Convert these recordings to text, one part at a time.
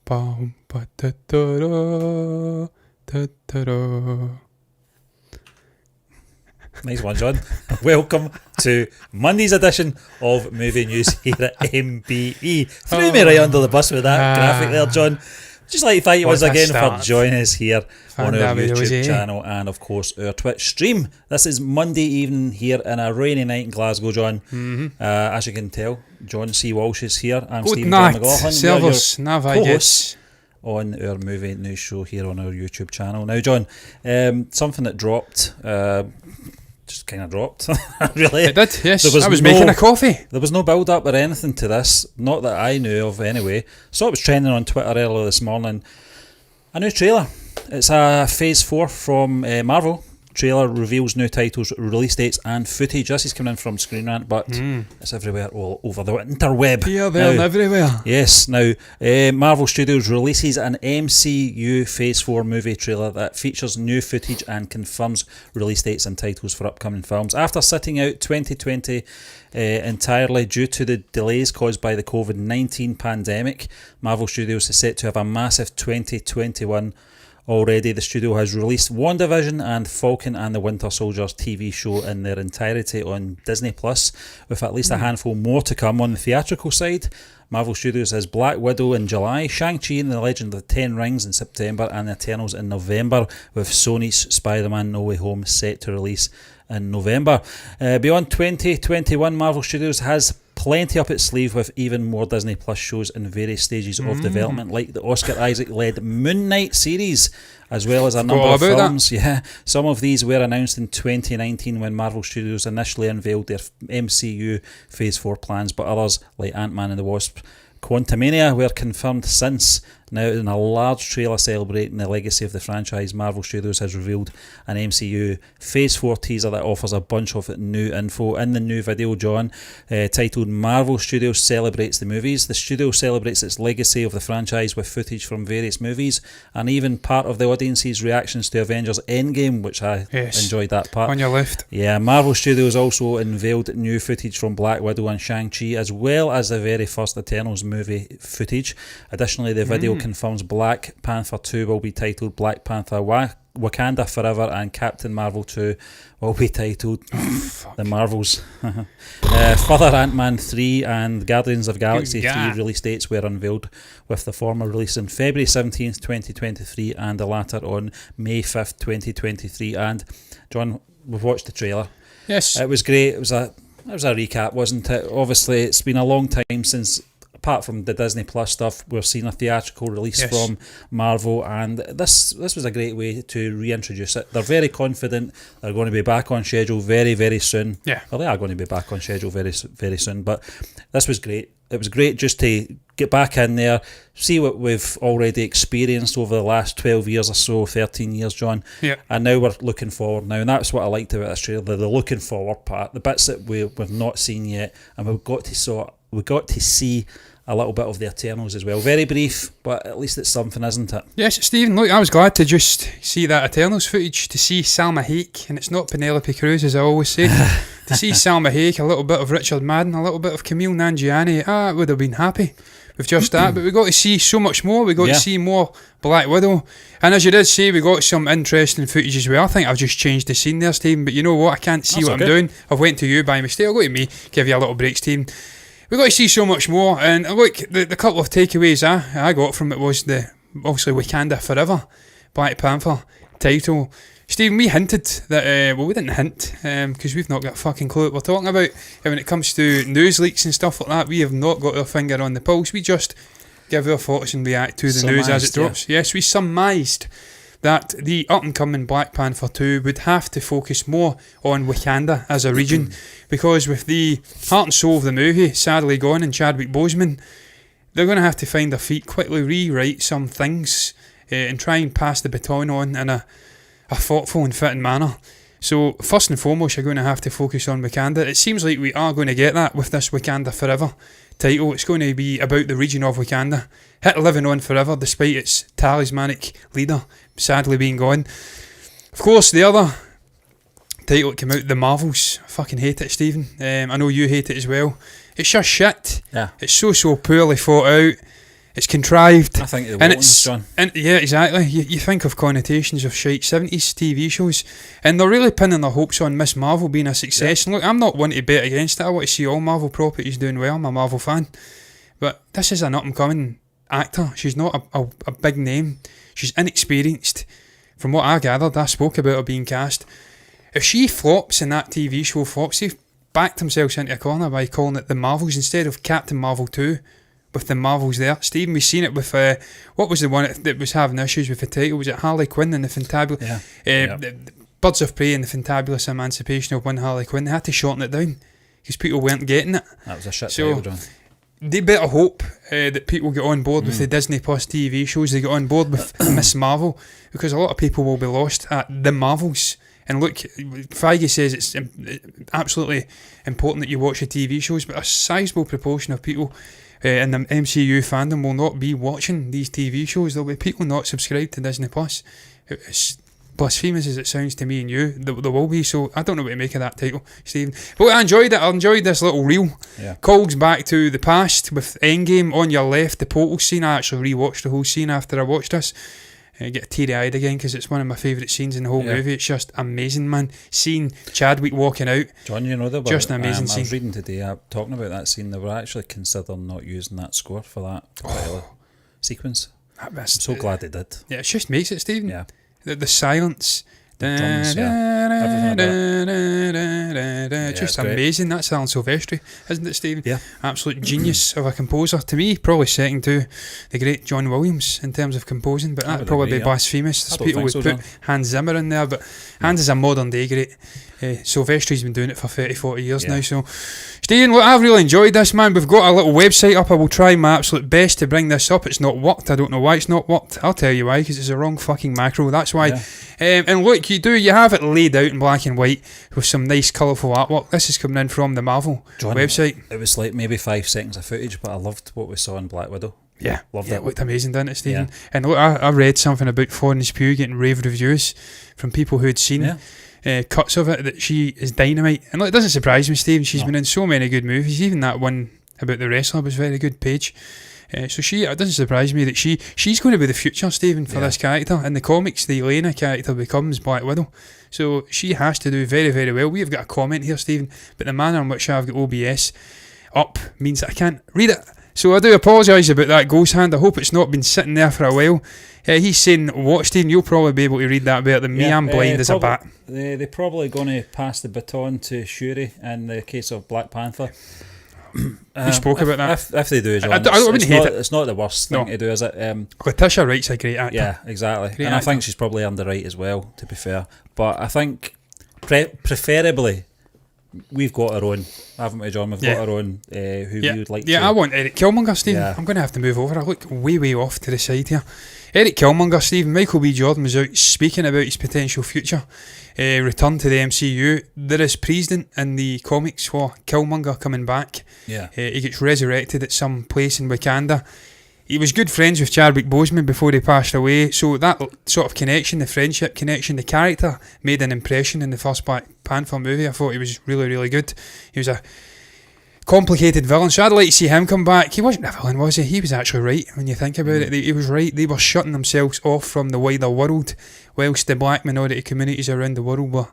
Nice one, John. Welcome to Monday's edition of Movie News here at MBE. Threw me right under the bus with that graphic there, John. Just like to thank you once again for joining us here on our YouTube channel and, of course, our Twitch stream. This is Monday evening here in a rainy night in Glasgow, John. As you can tell, John C. Walsh is here. I'm Stephen McLaughlin. Co-host on our movie news show here on our YouTube channel. Now, John, something that dropped, just kind of dropped, really. It did, yes. I was making a coffee. There was no build-up or anything to this, not that I knew of anyway. Saw it was trending on Twitter earlier this morning. A new trailer. It's a Phase 4 from Marvel. Trailer reveals new titles, release dates and footage. This is coming in from Screen Rant, but it's everywhere all over the interweb. Here, there and everywhere. Yes. Now, Marvel Studios releases an MCU Phase 4 movie trailer that features new footage and confirms release dates and titles for upcoming films. After sitting out 2020 entirely due to the delays caused by the COVID-19 pandemic, Marvel Studios is set to have a massive 2021. Already, the studio has released WandaVision and Falcon and the Winter Soldier's TV show in their entirety on Disney+, with at least a handful more to come on the theatrical side. Marvel Studios has Black Widow in July, Shang-Chi and the Legend of the Ten Rings in September, and Eternals in November, with Sony's Spider-Man No Way Home set to release in November. Beyond 2021, Marvel Studios has plenty up its sleeve, with even more Disney Plus shows in various stages of development, like the Oscar Isaac-led Moon Knight series, as well as a number of films. Yeah, some of these were announced in 2019 when Marvel Studios initially unveiled their MCU Phase 4 plans, but others, like Ant-Man and the Wasp, Quantumania, were confirmed since. Now, in a large trailer celebrating the legacy of the franchise, Marvel Studios has revealed an MCU Phase 4 teaser that offers a bunch of new info. In the new video, John, titled Marvel Studios Celebrates the Movies, the studio celebrates its legacy of the franchise with footage from various movies and even part of the audience's reactions to Avengers Endgame, which I enjoyed that part. On your left. Yeah, Marvel Studios also unveiled new footage from Black Widow and Shang-Chi, as well as the very first Eternals movie footage. Additionally, the video confirms Black Panther 2 will be titled Black Panther Wakanda Forever, and Captain Marvel 2 will be titled The Marvels. Further, Ant-Man 3 and Guardians of the Galaxy 3 release dates were unveiled, with the former releasing February 17th 2023 and the latter on May 5th 2023. And John, we've watched the trailer. Yes, it was great. It was a recap, wasn't it? Obviously, it's been a long time since, apart from the Disney Plus stuff, we've seen a theatrical release from Marvel, and this was a great way to reintroduce it. They're very confident they're going to be back on schedule very, very soon. Yeah. Well, they are going to be back on schedule very, very soon, but this was great. It was great just to get back in there, see what we've already experienced over the last 12 years or so, 13 years, John. Yeah. And now we're looking forward now, and that's what I liked about this trailer, the looking forward part, the bits that we've not seen yet, and we got to see a little bit of the Eternals as well. Very brief, but at least it's something, isn't it? Yes, Stephen, look, I was glad to just see that Eternals footage, to see Salma Hayek, and it's not Penelope Cruz, as I always say, to see Salma Hayek, a little bit of Richard Madden, a little bit of Camille Nanjiani, I would have been happy with just that, but we got to see so much more. We got to see more Black Widow, and as you did say, we got some interesting footage as well. I think I've just changed the scene there, Stephen, but you know what, I can't see what I'm doing. I've went to you by mistake. I'll go to me, give you a little break, Stephen. We got to see so much more, and look, the couple of takeaways I got from it was the obviously Wakanda Forever Black Panther title. Stephen, we hinted that, well, we didn't hint, because we've not got a fucking clue what we're talking about. And when it comes to news leaks and stuff like that, we have not got our finger on the pulse. We just give our thoughts and react to the news as it drops. Yes, we surmised that the up-and-coming Black Panther 2 would have to focus more on Wakanda as a region, because with the heart and soul of the movie sadly gone in Chadwick Boseman, they're going to have to find their feet, quickly rewrite some things, and try and pass the baton on in a thoughtful and fitting manner. So first and foremost, you're going to have to focus on Wakanda. It seems like we are going to get that with this Wakanda Forever title. It's going to be about the region of Wakanda, living on forever despite its talismanic leader sadly being gone. Of course, the other title that came out, The Marvels. I fucking hate it, Stephen. I know you hate it as well. It's just shit. Yeah. It's so poorly thought out. It's contrived. I think the and Waltons, John. And yeah, exactly. You think of connotations of shite 70s TV shows, and they're really pinning their hopes on Miss Marvel being a success. And look, I'm not one to bet against it. I want to see all Marvel properties doing well. I'm a Marvel fan. But this is an up-and-coming actor. She's not a big name. She's inexperienced. From what I gathered, I spoke about her being cast. If she flops and that TV show flops, they've backed themselves into a corner by calling it The Marvels instead of Captain Marvel 2 with the Marvels there. Stephen, we've seen it with, what was the one that was having issues with the title? Was it Harley Quinn and the Fantabulous? The Birds of Prey and the Fantabulous Emancipation of One Harley Quinn. They had to shorten it down because people weren't getting it. That was a shit title, John. They better hope that people get on board with the Disney Plus TV shows. They get on board with Miss Marvel, because a lot of people will be lost at The Marvels. And look, Feige says it's absolutely important that you watch the TV shows, but a sizable proportion of people in the MCU fandom will not be watching these TV shows. There'll be people not subscribed to Disney Plus. It's blasphemous as it sounds to me and you, there will be. So I don't know what to make of that title, Stephen. But I enjoyed it. I enjoyed this little reel. Calls back to the past with Endgame on your left, the portal scene. I actually rewatched the whole scene after I watched this. I get teary-eyed again because it's one of my favourite scenes in the whole movie. It's just amazing, man. Seeing Chadwick walking out, John, you know, just an amazing scene. I was reading today, talking about that scene, they were actually considering not using that score for that particular sequence. I'm so glad they did. Yeah, it just makes it, Stephen. Yeah. The silence. Drums, Just amazing. That's Alan Silvestri, isn't it, Stephen? Yeah. Absolute genius of a composer. To me, probably second to the great John Williams in terms of composing, but that'd probably be blasphemous. People would put Hans Zimmer in there, but Hans is a modern day great. Silvestri's been doing it for 30-40 years now. So Stephen, look, I've really enjoyed this, man. We've got a little website up. I will try my absolute best to bring this up. It's not worked. I don't know why it's not worked. I'll tell you why, because it's a wrong fucking macro. That's why. And look, you have it laid out in black and white with some nice colourful artwork. This is coming in from the Marvel website. It was like maybe 5 seconds of footage, but I loved what we saw in Black Widow. Yeah, loved it. It looked amazing, didn't it, Stephen? And look, I read something about Florence Pugh getting rave reviews from people who had seen cuts of it, that she is dynamite. And look, it doesn't surprise me, Stephen. She's been in so many good movies. Even that one about the wrestler was very good, Paige. So it doesn't surprise me that she's going to be the future, Stephen, for this character. In the comics, the Elena character becomes Black Widow. So she has to do very, very well. We've got a comment here, Stephen, but the manner in which I've got OBS up means that I can't read it. So I do apologise about that ghost hand. I hope it's not been sitting there for a while. He's saying, what, Stephen? You'll probably be able to read that better than me. I'm blind as a bat. They're probably going to pass the baton to Shuri in the case of Black Panther. We spoke about that. If they do, John, I wouldn't hate it. It's not the worst thing to do, is it? Letitia Wright's a great actor. Yeah, exactly. I think she's probably earned the right as well, to be fair. But I think, preferably, we've got our own, haven't we, John? We've got our own who we would like to... Yeah, I want Eric Killmonger, Stephen. I'm going to have to move over. I look way off to the side here. Eric Killmonger, Stephen. Michael B. Jordan was out speaking about his potential future return to the MCU. There is precedent in the comics for Killmonger coming back. He gets resurrected at some place in Wakanda. He was good friends with Chadwick Boseman before he passed away, so that sort of connection, the friendship connection, the character made an impression in the first Black Panther movie. I thought he was really, really good. He was a complicated villain, so I'd like to see him come back. He wasn't a villain, was he? He was actually right when you think about it. He was right. They were shutting themselves off from the wider world, whilst the black minority communities around the world were,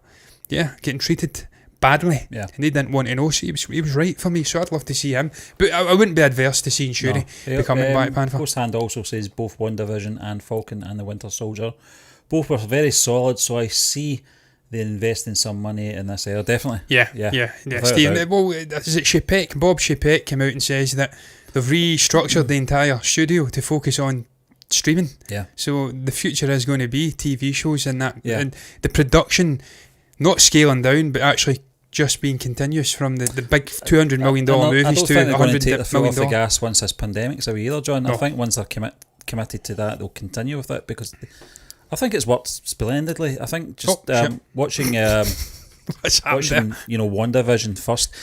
getting treated badly, and they didn't want to know. So he was right for me. So I'd love to see him, but I wouldn't be adverse to seeing Shuri becoming Black Panther. Post Hand also says both WandaVision and Falcon and the Winter Soldier both were very solid. So I see they investing some money in this era, definitely. Yeah. Steve, well, is it Chapek? Bob Chapek came out and says that they've restructured the entire studio to focus on streaming. So the future is going to be TV shows and that, and the production not scaling down, but actually just being continuous from the big $200 million movies to $100 million. I don't think they're going to take the foot off the gas once this pandemic's away either, John. No. I think once they're committed to that, they'll continue with it, because I think it's worked splendidly. I think just watching WandaVision first.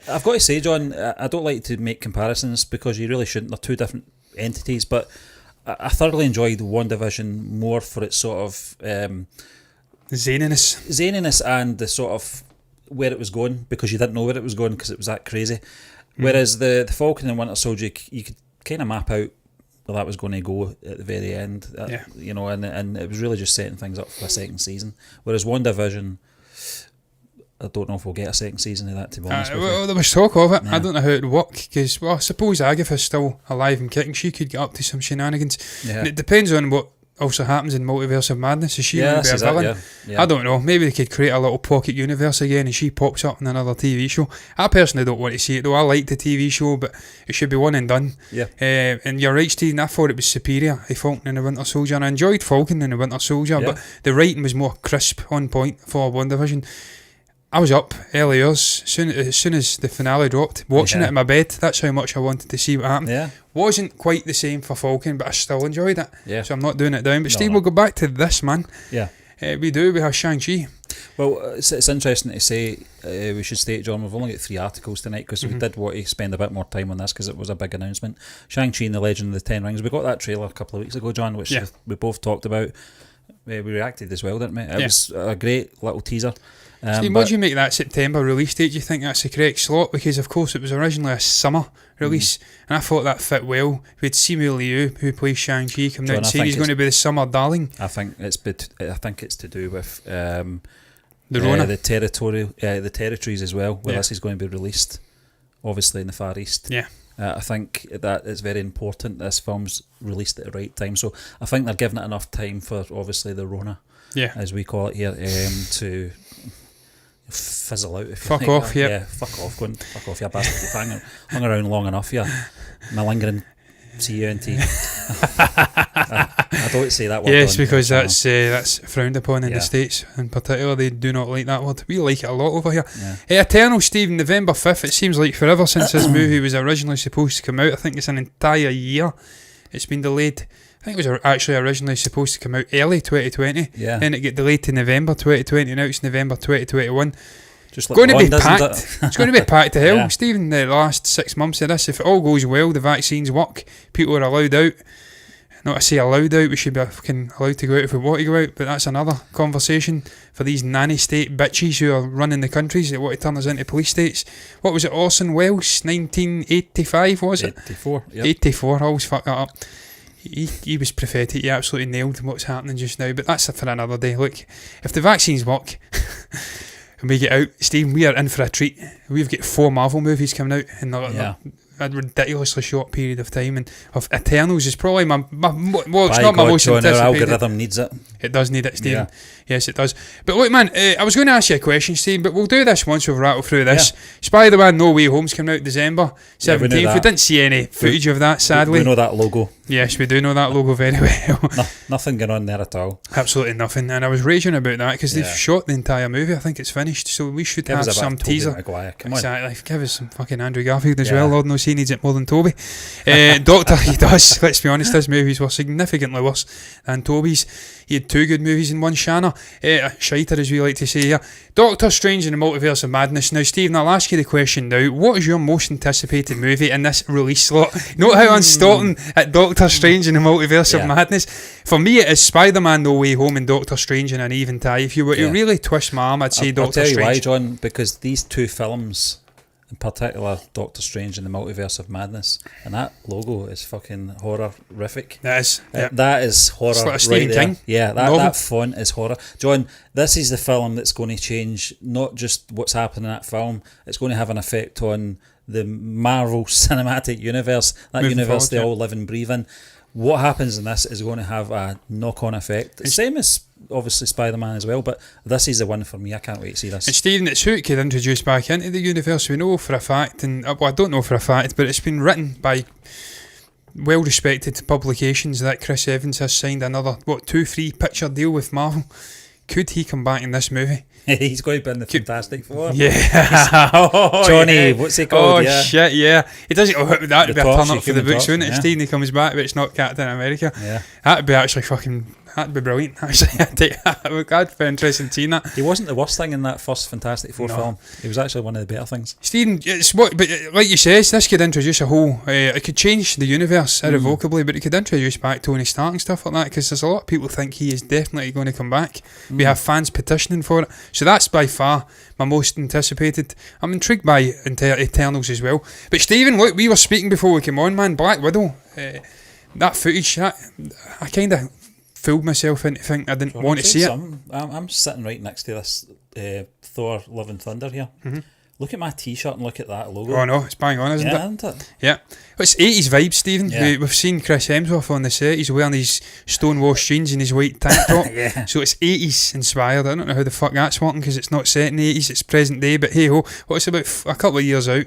I've got to say, John, I don't like to make comparisons because you really shouldn't. They're two different entities, but I thoroughly enjoyed WandaVision more for its sort of zaniness and the sort of where it was going, because you didn't know where it was going because it was that crazy. Whereas the Falcon and Winter Soldier, you could kind of map out where that was going to go at the very end. You know, and it was really just setting things up for a second season. Whereas WandaVision, I don't know if we'll get a second season of that, to be honest with well, there was talk of it. I don't know how it would work, because, well, I suppose Agatha's still alive and kicking. She could get up to some shenanigans. And it depends on what also happens in Multiverse of Madness. Is she going to be a villain? I don't know. Maybe they could create a little pocket universe again and she pops up in another TV show. I personally don't want to see it though. I like the TV show, but it should be one and done. And you're right, Stephen, I thought it was superior to Falcon and the Winter Soldier, and I enjoyed Falcon and the Winter Soldier, but the writing was more crisp, on point for WandaVision. I was up early hours as soon as the finale dropped, watching it in my bed. That's how much I wanted to see what happened. Wasn't quite the same for Falcon, but I still enjoyed it. So I'm not doing it down. But Steve, we'll go back to this, man. We have Shang-Chi. Well, it's interesting to say, we should state, John, we've only got 3 articles tonight because we did want to spend a bit more time on this because it was a big announcement. Shang-Chi and the Legend of the Ten Rings. We got that trailer a couple of weeks ago, John, which we both talked about. We reacted as well, didn't we? It was a great little teaser. Steve, what do you make that September release date? Do you think that's the correct slot? Because of course it was originally a summer release, and I thought that fit well. We had Simu Liu, who plays Shang-Chi, come down and say he's going to be the summer darling. I think it's to do with the Rona, the territories as well, where this is going to be released, obviously in the Far East. I think that it's very important this film's released at the right time. So I think they're giving it enough time for obviously the Rona, as we call it here, to fizzle out. Fuck off, fuck off, you bastard. You've hung around long enough, malingering CUNT. I don't say that word. Yes, because that's frowned upon in the States, in particular. They do not like that word. We like it a lot over here. Eternal, Steve, November 5th. It seems like forever since this movie was originally supposed to come out. I think it's an entire year it's been delayed. I think it was actually originally supposed to come out early 2020. Then it got delayed to November 2020. Now it's November 2021. Just like going to be packed. It's going to be packed to hell, Stephen. The last 6 months of this, if it all goes well, the vaccines work, people are allowed out. Not to say allowed out, we should be fucking allowed to go out if we want to go out, but that's another conversation for these nanny state bitches who are running the countries that want to turn us into police states. What was it, Orson Welles, 1985, was it? 84, 84, I always fuck that up. He was prophetic. He absolutely nailed what's happening just now, but that's for another day. Look, if the vaccines work and we get out, Steve, we are in for a treat. We've got 4 Marvel movies coming out in a ridiculously short period of time, and of Eternals is probably my it's not my most anticipated. Our algorithm needs it. It does need it, Stephen. Yes, it does. But look, man, I was going to ask you a question, Stephen, but we'll do this once we've rattled through this. Spider-Man No Way Home's coming out December 17th. We didn't see any footage of that, sadly. We know that logo. Yes, we do know that logo very well. Nothing going on there at all. Absolutely nothing. And I was raging about that because they've shot the entire movie. I think it's finished, so we should have some teaser. Exactly. Give us some fucking Andrew Garfield as well. Lord knows he needs it more than Toby. Doctor, he does. Let's be honest, his movies were significantly worse than Toby's. He had 2 good movies in one. Shanna, shiter as we like to say here. Doctor Strange and the Multiverse of Madness. Now, Stephen, I'll ask you the question now. What is your most anticipated movie in this release slot? Note how I'm starting at Doctor Strange and the Multiverse of Madness. For me, it is Spider-Man No Way Home and Doctor Strange in an even tie. If you were to really twist my arm, I'd say Doctor Strange. I'll tell you why, John, because these 2 films, in particular Doctor Strange and the Multiverse of Madness, and that logo is fucking horror-rific. That is. That is horror. It's like a Stephen King. Yeah, that font is horror. John, this is the film that's going to change not just what's happening in that film, it's going to have an effect on the Marvel Cinematic Universe, that moving universe forward, they all live and breathe in. What happens in this is going to have a knock-on effect. Same as obviously Spider-Man as well, but this is the one for me. I can't wait to see this. And Stephen, it's who it could introduce back into the universe. We know for a fact, and well, I don't know for a fact, but it's been written by well-respected publications that Chris Evans has signed another 2-3 picture deal with Marvel. Could he come back in this movie? He's going to be in the Fantastic Four. Johnny, what's he called? Shit, He does it. That would be a turn up for the books, wouldn't it? If Stephen comes back, but it's not Captain America. That'd be actually that'd be brilliant, actually. I'd be interested in seeing that. He wasn't the worst thing in that first Fantastic Four film. He was actually one of the better things. Stephen, but like you said, this could introduce a whole. It could change the universe irrevocably, but it could introduce back Tony Stark and stuff like that, because there's a lot of people think he is definitely going to come back. We have fans petitioning for it, so that's by far my most anticipated. I'm intrigued by Eternals as well. But Stephen, look, we were speaking before we came on, man. Black Widow. that footage, I kind of fooled myself into thinking I didn't want to see it. I'm sitting right next to this Thor Love and Thunder here. Look at my t-shirt and look at that logo. Oh no, it's bang on, isn't Isn't it? Yeah. It's 80s vibes, Stephen. Yeah. We've seen Chris Hemsworth on the set. He's wearing his stonewashed jeans and his white tank top. Yeah. So it's 80s inspired. I don't know how the fuck that's working because it's not set in the 80s, it's present day. But hey ho, it's about a couple of years out.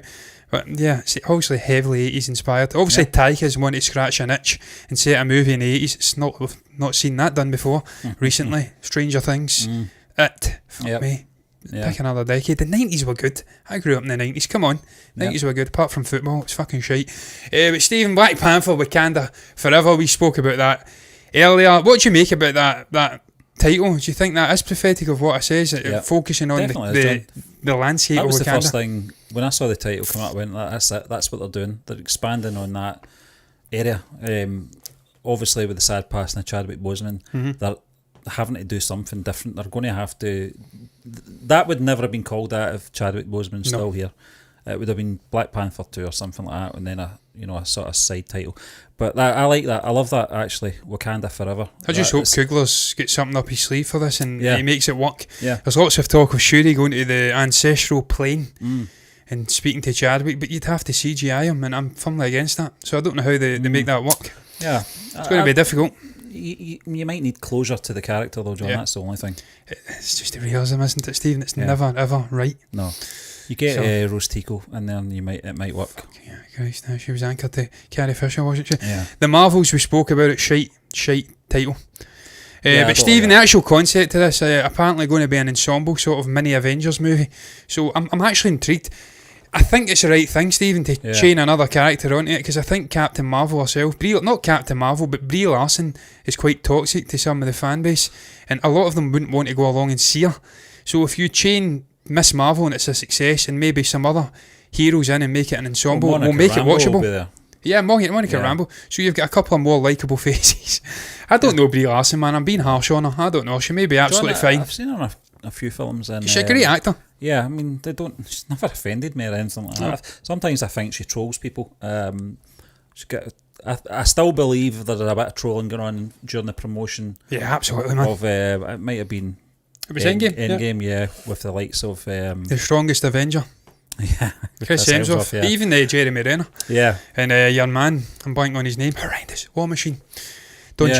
But yeah, it's obviously heavily 80s inspired. Obviously, Taika's wanted to scratch an itch and set a movie in the 80s. We've not seen that done before recently. Stranger Things. Fuck me. Pick another decade. The 90s were good. I grew up in the 90s. Come on. 90s were good. Apart from football, it's fucking shite. But Stephen, Black Panther, Wakanda Forever, we spoke about that earlier. What do you make about that title? Do you think that is prophetic of what I says? Focusing on the landscape of Wakanda? That was the first thing, when I saw the title come up, I went, that's it. That's what they're doing. They're expanding on that area. Obviously, with the sad passing of Chadwick Boseman, they're having to do something different. They're going to have to... That would never have been called that if Chadwick Boseman's still here. It would have been Black Panther 2 or something like that, and then a sort of side title. But I like that. I love that, actually. Wakanda Forever. I just hope Coogler's got something up his sleeve for this and he makes it work. Yeah. There's lots of talk of Shuri going to the ancestral plane and speaking to Chadwick, but you'd have to CGI him, and I'm firmly against that. So I don't know how they make that work. Yeah. It's going to be difficult. You might need closure to the character though, John. That's the only thing. It's just a realism, isn't it, Stephen? It's never ever right. No. You get Rose Tico and then it might work. Yeah, Christ, now she was anchored to Carrie Fisher, wasn't she? Yeah. The Marvels, we spoke about it, shite title. But Stephen, the actual concept of this apparently going to be an ensemble sort of mini Avengers movie. So I'm actually intrigued. I think it's the right thing, Stephen, to chain another character onto it, because I think Captain Marvel herself, not Captain Marvel, but Brie Larson is quite toxic to some of the fan base, and a lot of them wouldn't want to go along and see her. So if you chain Miss Marvel and it's a success, and maybe some other heroes in and make it an ensemble, we'll make it watchable. Yeah, Monica Rambeau. So you've got a couple of more likeable faces. I don't know Brie Larson, man. I'm being harsh on her. I don't know. She may be absolutely fine. I've seen her in a few films. And she's a great actor. Yeah, I mean, she's never offended me or anything like that. Sometimes I think she trolls people. I still believe there's a bit of trolling going on during the promotion. Yeah, absolutely, man. It might have been... It was Endgame. Endgame, with the likes of... the strongest Avenger. Yeah. Chris Hemsworth. Even Jeremy Renner. Yeah. And your man, I'm blanking on his name. Horrendous. War Machine. Don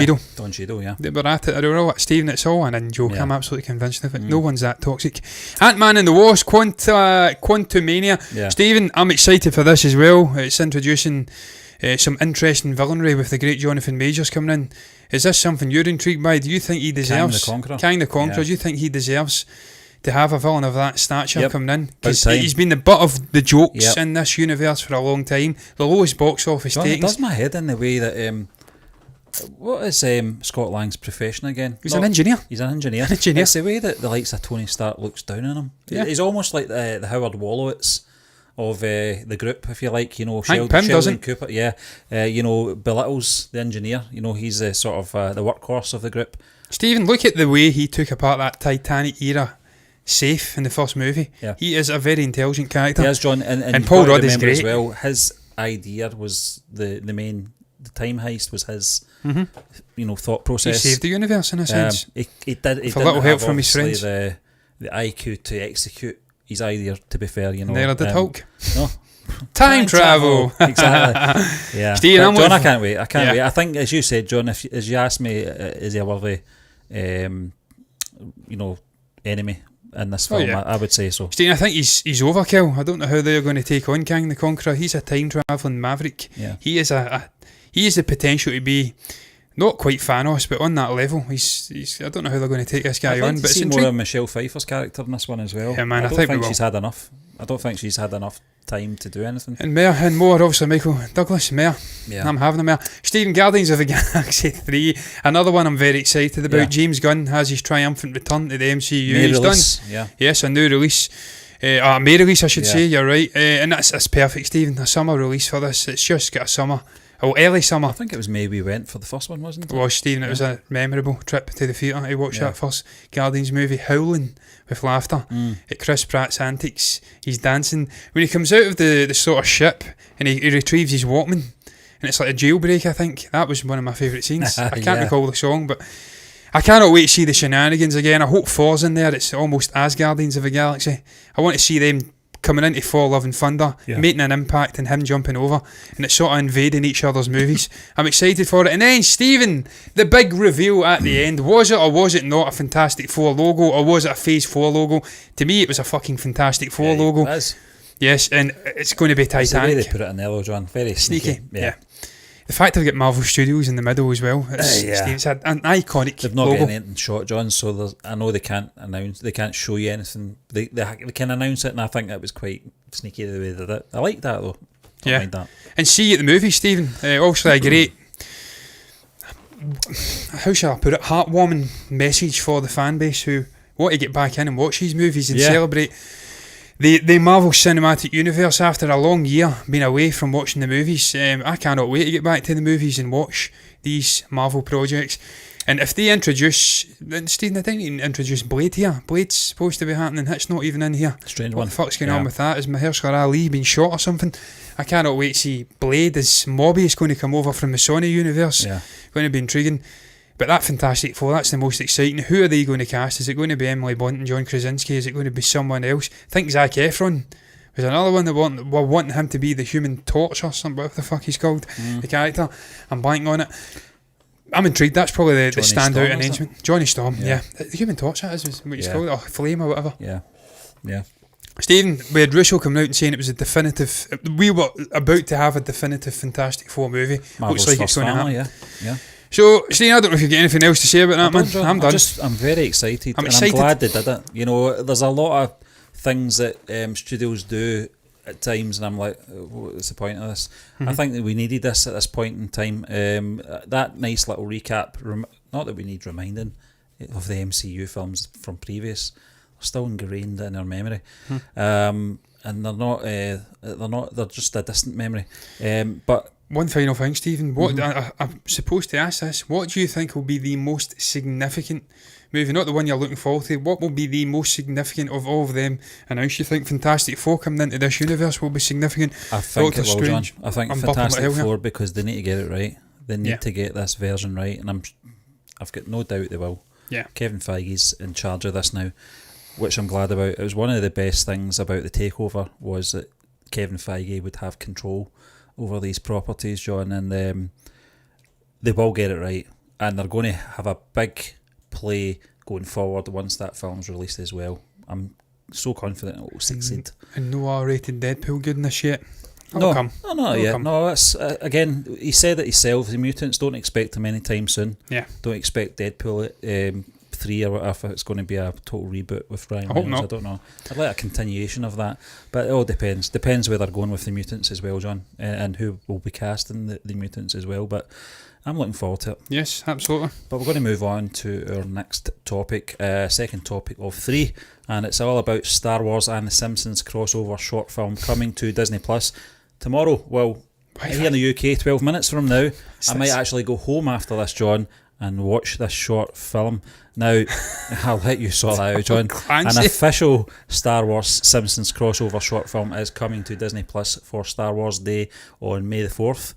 Cheadle, yeah. But I don't know what, Stephen, it's all an in-joke. I'm absolutely convinced of it. No one's that toxic. Ant-Man and the Wasp, Quantumania. Yeah. Stephen, I'm excited for this as well. It's introducing some interesting villainry with the great Jonathan Majors coming in. Is this something you're intrigued by? Do you think he deserves... Kang the Conqueror. Do you think he deserves to have a villain of that stature coming in? Because he's been the butt of the jokes in this universe for a long time. The lowest box office takings. It does my head in the way that... what is Scott Lang's profession again? He's an engineer. He's an engineer. It's the way that the likes of Tony Stark looks down on him. Yeah. He's almost like the Howard Wolowitz of the group, if you like. Sheldon Cooper. Yeah. Belittles the engineer. He's sort of the workhorse of the group. Stephen, look at the way he took apart that Titanic era safe in the first movie. Yeah. He is a very intelligent character. He is, John. And Paul Rudd is great as well. His idea was the main... The time heist was his, thought process. He saved the universe in a sense. He did. With a little help from his friends. The IQ to execute his idea. To be fair, Neither did Hulk. No. Time travel. Exactly. Yeah. Steve, John, I can't wait. Wait. I think, as you said, John, as you asked me, is he a worthy, enemy in this film? I would say so. Steve, I think he's overkill. I don't know how they're going to take on Kang the Conqueror. He's a time traveling maverick. Yeah. He is he has the potential to be not quite Thanos, but on that level. He's I don't know how they're going to take this guy on. But see more of Michelle Pfeiffer's character in this one as well. Yeah, man, I don't think she's had enough. I don't think she's had enough time to do anything. And more, obviously, Michael Douglas, Mayor. Yeah. I'm having him there. Stephen, Guardians of the Galaxy 3, another one I'm very excited about. Yeah. James Gunn has his triumphant return to the MCU. He's done. Yeah. Yes, a new release. A May release, I should say, you're right. And that's perfect, Stephen. A summer release for this. It's just got a summer. Early summer. I think it was May we went for the first one, wasn't it? It was, Stephen. It was a memorable trip to the theatre to watch that first Guardians movie, howling with laughter at Chris Pratt's antics. He's dancing. When he comes out of the sort of ship and he retrieves his Walkman and it's like a jailbreak. I think that was one of my favourite scenes. I can't recall the song, but I cannot wait to see the shenanigans again. I hope Thor's in there. It's almost Asgardians of the Galaxy. I want to see them coming into Thor Love and Thunder, making an impact, and him jumping over, and it's sort of invading each other's movies. I'm excited for it. And then, Stephen, the big reveal at the end. Was it or was it not a Fantastic Four logo, or was it a Phase 4 logo? To me, it was a fucking Fantastic Four logo. It is. Yes, and it's going to be Titanic. That's the way they put it in there, though, John. Very sneaky. Yeah. The fact they've got Marvel Studios in the middle as well, it's an iconic They've not logo. got anything shot, John, so I know they can't show you anything. They can announce it, and I think that was quite sneaky the way they did it. I like that, though. I mind that. And see you at the movies, Stephen. Obviously a great, how shall I put it, heartwarming message for the fan base who want to get back in and watch these movies and celebrate the Marvel Cinematic Universe after a long year being away from watching the movies. I cannot wait to get back to the movies and watch these Marvel projects. And if they introduce, Stephen, I think you can introduce Blade here. Blade's supposed to be happening. It's not even in here. Strange what one. The fuck's going on with that? Is Mahershala Ali being shot or something? I cannot wait to see Blade as Mobius going to come over from the Sony universe. Going to be intriguing. But that Fantastic Four, that's the most exciting. Who are they going to cast? Is it going to be Emily Blunt and John Krasinski? Is it going to be someone else? I think Zac Efron was another one that were wanting him to be the Human Torch or something, whatever the fuck he's called, the character. I'm blanking on it. I'm intrigued. That's probably the standout announcement. Johnny Storm, The Human Torch, that is what he's called, or Flame or whatever. Yeah. Stephen, we had Russo coming out and saying it was a definitive. We were about to have a definitive Fantastic Four movie. Marvel's looks like it's going to happen. Yeah. So, Stephen, I don't know if you've got anything else to say about that, man. I'm done. I'm very excited. I'm glad they did it. You know, there's a lot of things that studios do at times, and I'm like, what's the point of this? I think that we needed this at this point in time. That nice little recap, not that we need reminding of the MCU films from previous, are still ingrained in our memory. And they're just a distant memory. But one final thing, Stephen. What I'm supposed to ask this. What do you think will be the most significant movie? Not the one you're looking forward to. What will be the most significant of all of them? And how do you think Fantastic Four coming into this universe will be significant? I think it will, John. I think Fantastic Four, because they need to get it right. They need to get this version right, and I've got no doubt they will. Yeah. Kevin Feige's in charge of this now, which I'm glad about. It was one of the best things about the takeover was that Kevin Feige would have control over these properties, John, and they will get it right, and they're going to have a big play going forward once that film's released as well. I'm so confident it will succeed. And no R-rated Deadpool goodness yet. No, that's again, he said it himself. The mutants, don't expect him anytime soon. Don't expect Deadpool 3 or whatever. It's going to be a total reboot with Ryan Reynolds. I don't know. I'd like a continuation of that, but it all depends where they're going with the mutants as well, John, and who will be casting the mutants as well. But I'm looking forward to it. Yes, absolutely. But we're going to move on to our next topic, second topic of 3, and it's all about Star Wars and the Simpsons crossover short film coming to Disney Plus tomorrow. Well, here in the UK, 12 minutes from now, I might actually go home after this, John, and watch this short film. Now, I'll let you sort that out, John. An official Star Wars Simpsons crossover short film is coming to Disney Plus for Star Wars Day on May the 4th.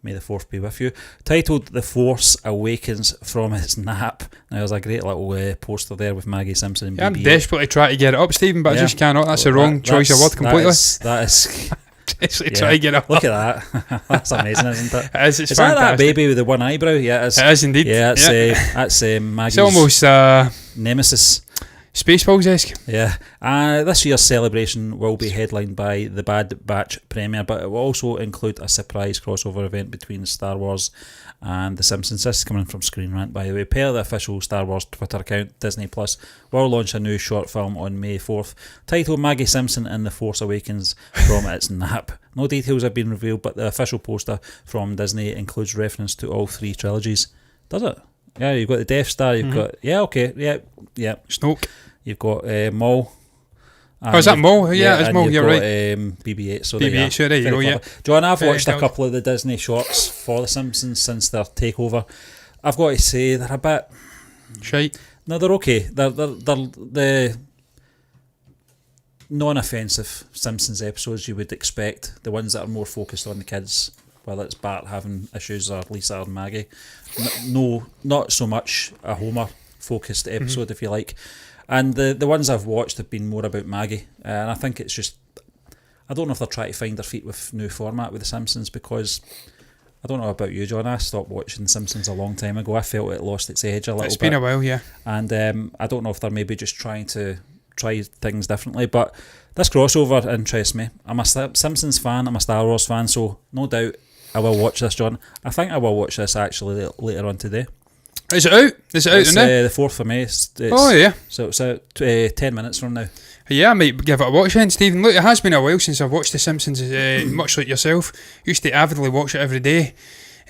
May the 4th be with you. Titled The Force Awakens from Its Nap. Now, there's a great little poster there with Maggie Simpson and BB-8. I'm desperately trying to get it up, Stephen, but I just cannot. That's the wrong choice of word completely. That is try to get it up. Look at that. That's amazing, isn't it? It is. Is that baby with the one eyebrow? Yeah, it is indeed. Yeah, that's Maggie's. It's almost nemesis. Spaceballs-esque. Yeah. This year's celebration will be headlined by the Bad Batch premiere, but it will also include a surprise crossover event between Star Wars and The Simpsons. This is coming from Screen Rant, by the way. Per the official Star Wars Twitter account, Disney Plus will launch a new short film on May 4th titled Maggie Simpson and The Force Awakens from Its Nap. No details have been revealed, but the official poster from Disney includes reference to all 3 trilogies. Does it? Yeah, you've got the Death Star, you've got... Yeah, okay, yeah. Snoke. You've got Maul. Oh, is that Maul? Yeah, it's Maul, you're right. BB-8. So BB-8, sure, there you go, yeah. John, I've watched a couple of the Disney shorts for The Simpsons since their takeover. I've got to say, they're a bit... shite. No, they're okay. They're the non-offensive Simpsons episodes you would expect. The ones that are more focused on the kids. whether it's Bart having issues or Lisa or Maggie. No, not so much a Homer focused episode, if you like. And the ones I've watched have been more about Maggie, and I think it's just, I don't know if they're trying to find their feet with new format with The Simpsons, because I don't know about you, John, I stopped watching The Simpsons a long time ago. I felt it lost its edge a little bit. It's been a while, yeah. And I don't know if they're maybe just trying to try things differently, but this crossover interests me. I'm a Simpsons fan, I'm a Star Wars fan, so no doubt I will watch this, John. I think I will watch this actually later on today. Is it out? Is it out now? The 4th of May. Oh, yeah. So it's out 10 minutes from now. Yeah, I might give it a watch then, Stephen. Look, it has been a while since I've watched The Simpsons, much like yourself. Used to avidly watch it every day.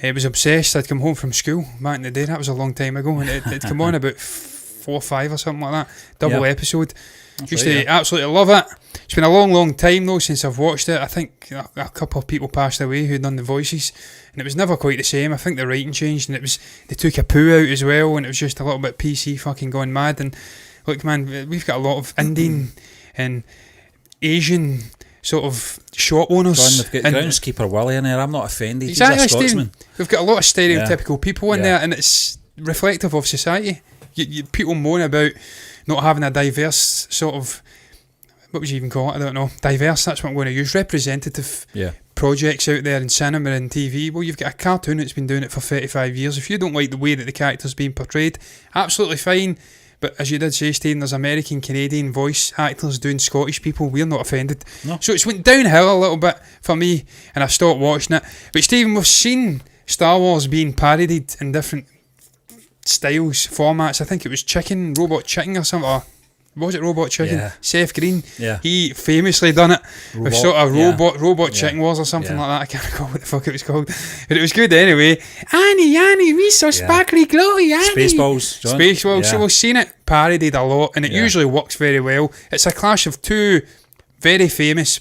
I was obsessed. I'd come home from school back in the day. That was a long time ago. And it'd come on about 4 or 5 or something like that. Double episode. That's Used right, to absolutely love it. It's been a long, long time though since I've watched it. I think a couple of people passed away who'd done the voices, and it was never quite the same. I think the writing changed, and they took a poo out as well, and it was just a little bit PC fucking gone mad. And look, man, we've got a lot of Indian and Asian sort of shop owners. John, they've got groundskeeper Willie in there. I'm not offended. Exactly, He's a Scotsman. We've got a lot of stereotypical people in there, and it's reflective of society. People moan about not having a diverse sort of, what would you even call it? I don't know. Diverse, that's what I'm going to use. Representative projects out there in cinema and TV. Well, you've got a cartoon that's been doing it for 35 years. If you don't like the way that the character's being portrayed, absolutely fine. But as you did say, Stephen, there's American, Canadian voice actors doing Scottish people. We're not offended. No. So it's went downhill a little bit for me, and I've stopped watching it. But Stephen, we've seen Star Wars being parodied in different styles, formats. I think it was Robot Chicken or something. Or was it Robot Chicken? Yeah. Seth Green. Yeah. He famously done it with sort of Robot Chicken Wars or something like that. I can't recall what the fuck it was called. But it was good anyway. Annie, we so sparkly glowy, Annie. Spaceballs, John. Spaceballs. So we've seen it parodied a lot, and it usually works very well. It's a clash of two very famous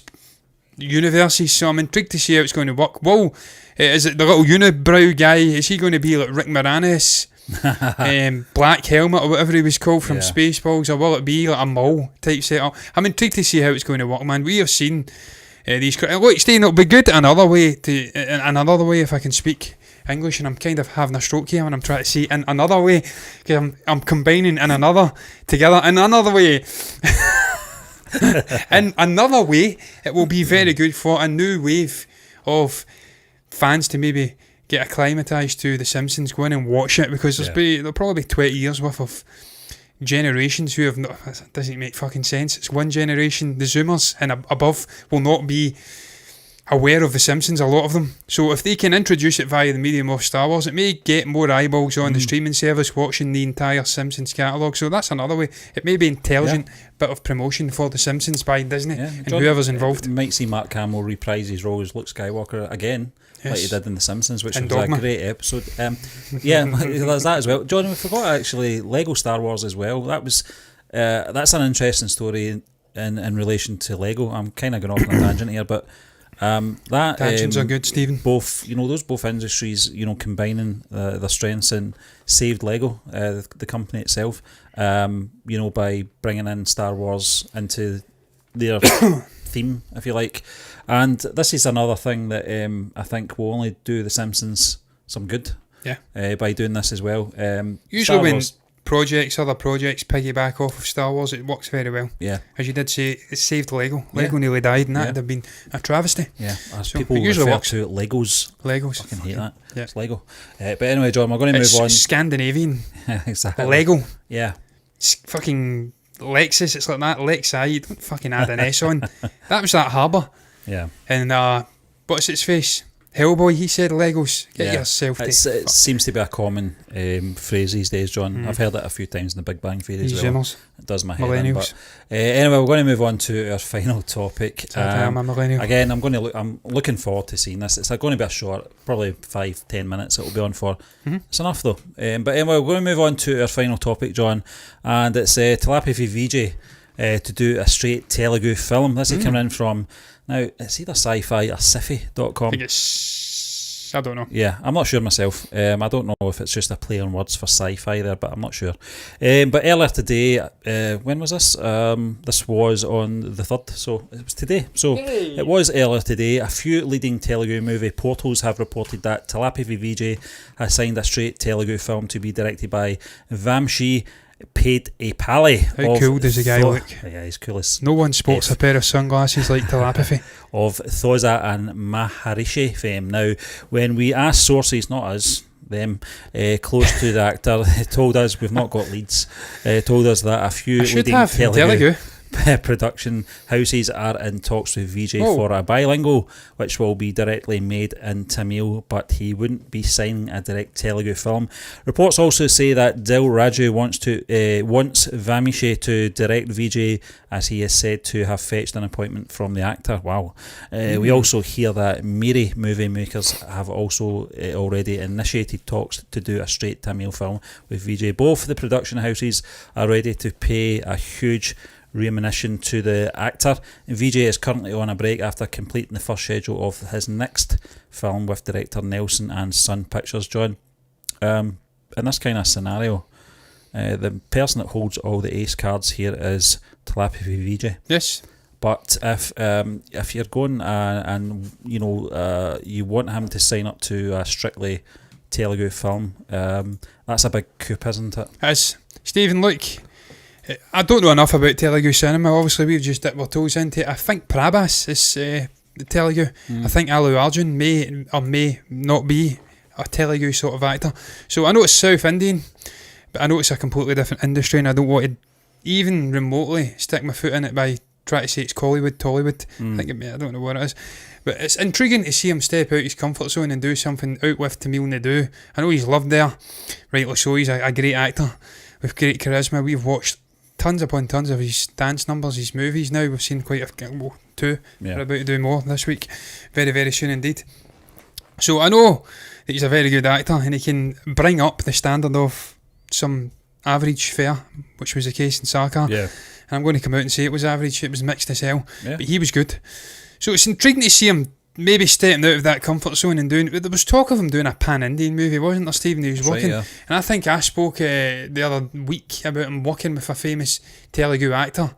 universes, so I'm intrigued to see how it's going to work. Well, is it the little unibrow guy? Is he going to be like Rick Moranis? Black Helmet or whatever he was called from Spaceballs, or will it be like a mole type setup? I'm intrigued to see how it's going to work, man. We have seen these. Look, Steve, it'll be good another way if I can speak English, and I'm kind of having a stroke here when I'm trying to say in another way, because I'm combining in another together in another way. In another way, it will be very good for a new wave of fans to maybe get acclimatised to The Simpsons, go in and watch it, because there'll probably be 20 years worth of generations who have not, it doesn't make fucking sense. It's one generation, the Zoomers and above will not be aware of The Simpsons, a lot of them. So if they can introduce it via the medium of Star Wars, it may get more eyeballs on the streaming service watching the entire Simpsons catalogue. So that's another way. It may be intelligent bit of promotion for The Simpsons by Disney and John, whoever's involved. You might see Mark Hamill reprise his role as Luke Skywalker again, like he did in The Simpsons, which was Dogma. a great episode. There's that as well. John, we forgot actually Lego Star Wars as well. That's an interesting story in relation to Lego. I'm kind of going off on a tangent here, but tangents are good, Stephen. Both industries, combining their strengths, and saved Lego, the company itself, by bringing in Star Wars into their theme, if you like. And this is another thing that I think will only do The Simpsons some good. By doing this as well. Usually when other projects piggyback off of Star Wars, it works very well. Yeah. As you did say, it saved Lego. Lego nearly died, and that would have been a travesty. Yeah. As so people usually refer to it, Legos. I fucking hate that. Yeah. It's Lego. But anyway, John, we're going to move on. Scandinavian. Exactly. Lego. Yeah. It's fucking Lexus. It's like that. Lexi. You don't fucking add an S on. That was that harbour. Yeah. And what's its face? Hellboy, he said Legos. Get yourself It seems to be a common phrase these days, John. I've heard it a few times in the Big Bang Theory as well. Zoomers. It does my head in. But anyway, we're going to move on to our final topic. I'm a millennial. Again, I'm looking forward to seeing this. It's going to be a short, probably 5-10 minutes it'll be on for. It's enough though. But anyway, we're going to move on to our final topic, John, and it's Telepathy Vijay to do a straight Telugu film. This is coming in from, now it's either sci-fi or sci-fi.com. I think it's I don't know. Yeah, I'm not sure myself. I don't know if it's just a play on words for sci-fi there, but I'm not sure. But earlier today, when was this? This was on the 3rd, so it was today. So it was earlier today. A few leading Telugu movie portals have reported that Talapi Vijay has signed a straight Telugu film to be directed by Vamshi Paid a Pally. How cool does the guy look? Yeah, he's cool as no one sports a pair of sunglasses like telepathy. Of Thosa and Maharishi fame. Now, when we asked sources, not us, them, close to the actor, told us, we've not got leads, told us that a few leading Telugu production houses are in talks with Vijay for a bilingual, which will be directly made in Tamil, but he wouldn't be signing a direct Telugu film. Reports also say that Dil Raju wants Vamishi to direct Vijay, as he is said to have fetched an appointment from the actor. Wow. We also hear that Miri movie makers have also already initiated talks to do a straight Tamil film with Vijay. Both the production houses are ready to pay a huge remuneration to the actor. Vijay is currently on a break after completing the first schedule of his next film with director Nelson and Sun Pictures. John, in this kind of scenario, the person that holds all the ace cards here is Talapi Vijay. Yes. But if you're going and you want him to sign up to a strictly Telugu film, that's a big coup, isn't it? It is. Stephen, look, I don't know enough about Telugu cinema. Obviously, we've just dipped our toes into it. I think Prabhas is Telugu. I think Alu Arjun may or may not be a Telugu sort of actor. So I know it's South Indian, but I know it's a completely different industry, and I don't want to even remotely stick my foot in it by trying to say it's Collywood, Tollywood. I don't know what it is. But it's intriguing to see him step out his comfort zone and do something out with Tamil Nadu. I know he's loved there, rightly so. He's a great actor with great charisma. We've watched tons upon tons of his dance numbers, his movies now. We've seen quite two. We're about to do more this week, very, very soon indeed. So I know that he's a very good actor and he can bring up the standard of some average fare, which was the case in Sarkar. And I'm going to come out and say it was average, it was mixed as hell, but he was good. So it's intriguing to see him maybe stepping out of that comfort zone and doing. There was talk of him doing a pan-Indian movie, wasn't there, Stephen? He was working, and I think I spoke the other week about him working with a famous Telugu actor.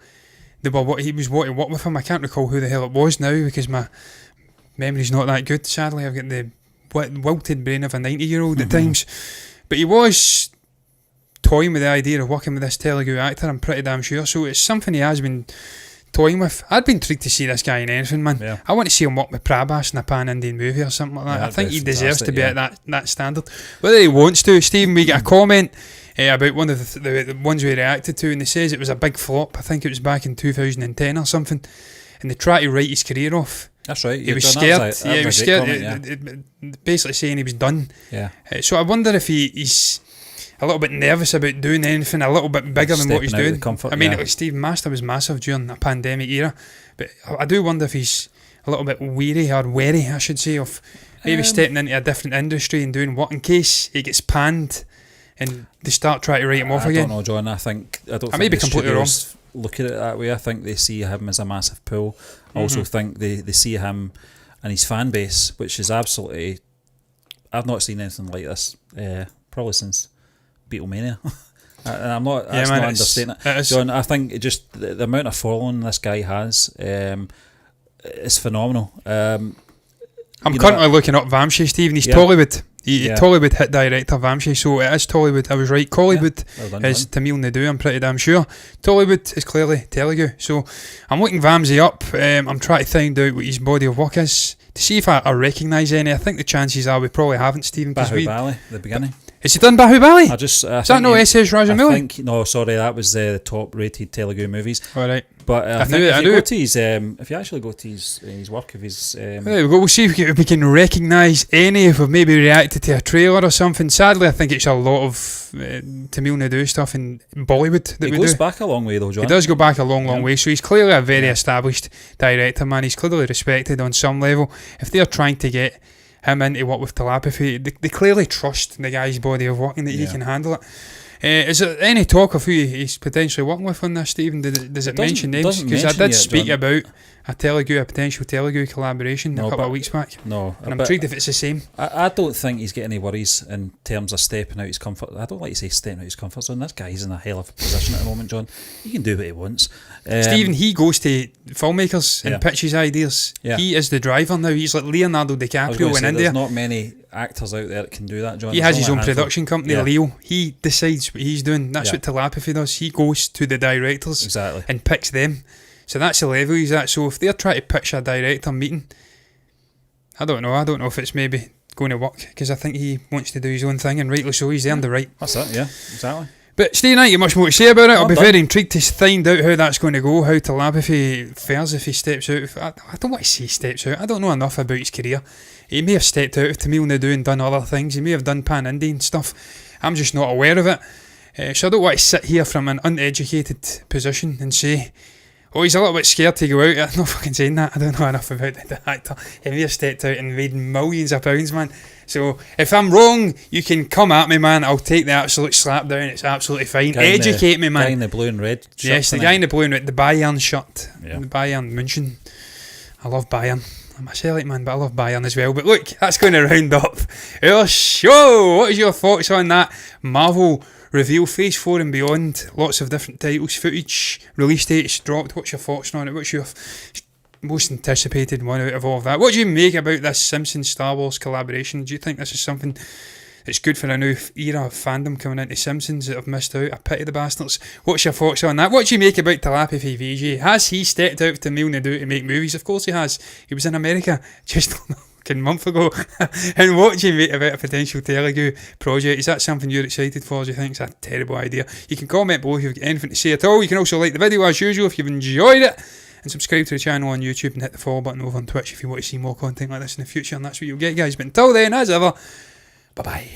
He was wanting to work with him. I can't recall who the hell it was now because my memory's not that good. Sadly, I've got the wilted brain of a 90-year-old at times. But he was toying with the idea of working with this Telugu actor, I'm pretty damn sure. So it's something he has been toying with. I'd be intrigued to see this guy in anything, man. I want to see him work with Prabhas in a pan-Indian movie or something like that. I think he deserves to be at that standard. Whether he wants to, Stephen, we get a comment about one of the ones we reacted to, and they says it was a big flop. I think it was back in 2010 or something, and they tried to write his career off. That's right. He was scared. He was scared. Basically saying he was done. So I wonder if he's a little bit nervous about doing anything a little bit bigger than what he's doing. I mean, Steve Master was massive during the pandemic era, but I do wonder if he's a little bit wary, I should say, of maybe stepping into a different industry and doing what in case he gets panned and they start trying to write him off again. I don't know, John. I don't may be completely wrong. Look at it that way. I think they see him as a massive pull. I also think they see him and his fan base, which is absolutely. I've not seen anything like this probably since Beatlemania. And I'm not. That's not understating it, John. I think just the amount of following this guy has is phenomenal. I'm currently looking up Vamshi, Stephen. He's Tollywood. Tollywood hit director Vamshi, so it is Tollywood. I was right. Collywood is Tamil Nadu, I'm pretty damn sure. Tollywood is clearly Telugu. So I'm looking Vamsi up. I'm trying to find out what his body of work is to see if I recognise any. I think the chances are we probably haven't, Stephen. Bahubali, the beginning. Has he done Bahubali? Is that no S.S. Rajamouli? No, sorry, that was the top rated Telugu movies. Alright. But if you actually go to his work, if he's there we go. We'll see if we can recognise any, if we've maybe reacted to a trailer or something. Sadly, I think it's a lot of Tamil Nadu stuff in Bollywood that he goes back a long way though, John. He does go back a long way, so he's clearly a very established director, man. He's clearly respected on some level. If they're trying to get him into work with telepathy, they clearly trust the guy's body of work and that he can handle it. Is there any talk of who he's potentially working with on this, Stephen? Does it mention names? Because I did speak about a potential Telugu collaboration a couple of weeks back. No. And I'm intrigued if it's the same. I don't think he's got any worries in terms of stepping out his comfort. I don't like to say stepping out his comfort zone. This guy's in a hell of a position at the moment, John. He can do what he wants. Stephen, he goes to filmmakers and pitches ideas. Yeah. He is the driver now. He's like Leonardo DiCaprio in India. There's not many actors out there that can do that, John. He has his own production company, Leo. He decides what he's doing. That's what Telepathy does. He goes to the directors and picks them. So that's the level he's at. So if they're trying to pitch a director meeting, I don't know if it's maybe going to work, because I think he wants to do his own thing, and rightly so. He's earned the right. That's it, yeah, exactly. But Steve, I ain't got much more to say about it. I'll be very intrigued to find out how that's going to go, how Telepathy fares if he steps out. I don't want to say steps out. I don't know enough about his career. He may have stepped out of Tamil Nadu and done other things. He may have done pan-Indian stuff. I'm just not aware of it. So I don't want to sit here from an uneducated position and say, oh, he's a little bit scared to go out. I'm not fucking saying that. I don't know enough about the actor. He may have stepped out and made millions of pounds, man. So if I'm wrong, you can come at me, man. I'll take the absolute slap down. It's absolutely fine. Educate me, man. The guy in the blue and red shirt. Yes, the guy in the blue and red. The Bayern shirt. Yeah. The Bayern München. I love Bayern. I'm a Celtic man, but I love Bayern as well. But look, that's going to round up our show. What is your thoughts on that Marvel reveal, Phase 4 and beyond? Lots of different titles, footage, release dates dropped. What's your thoughts on it? What's your most anticipated one out of all of that? What do you make about this Simpsons Star Wars collaboration? Do you think this is something that's good for a new era of fandom coming into Simpsons that have missed out? I pity the bastards. What's your thoughts on that? What do you make about Telepathy Vijay? Has he stepped out to Tamil Nadu to make movies? Of course he has. He was in America just a month ago. And what do you make about a potential Telugu project? Is that something you're excited for? Do you think it's a terrible idea? You can comment below if you've got anything to say at all. You can also like the video as usual if you've enjoyed it, and subscribe to the channel on YouTube and hit the follow button over on Twitch if you want to see more content like this in the future. And that's what you'll get, guys. But until then, as ever, bye bye.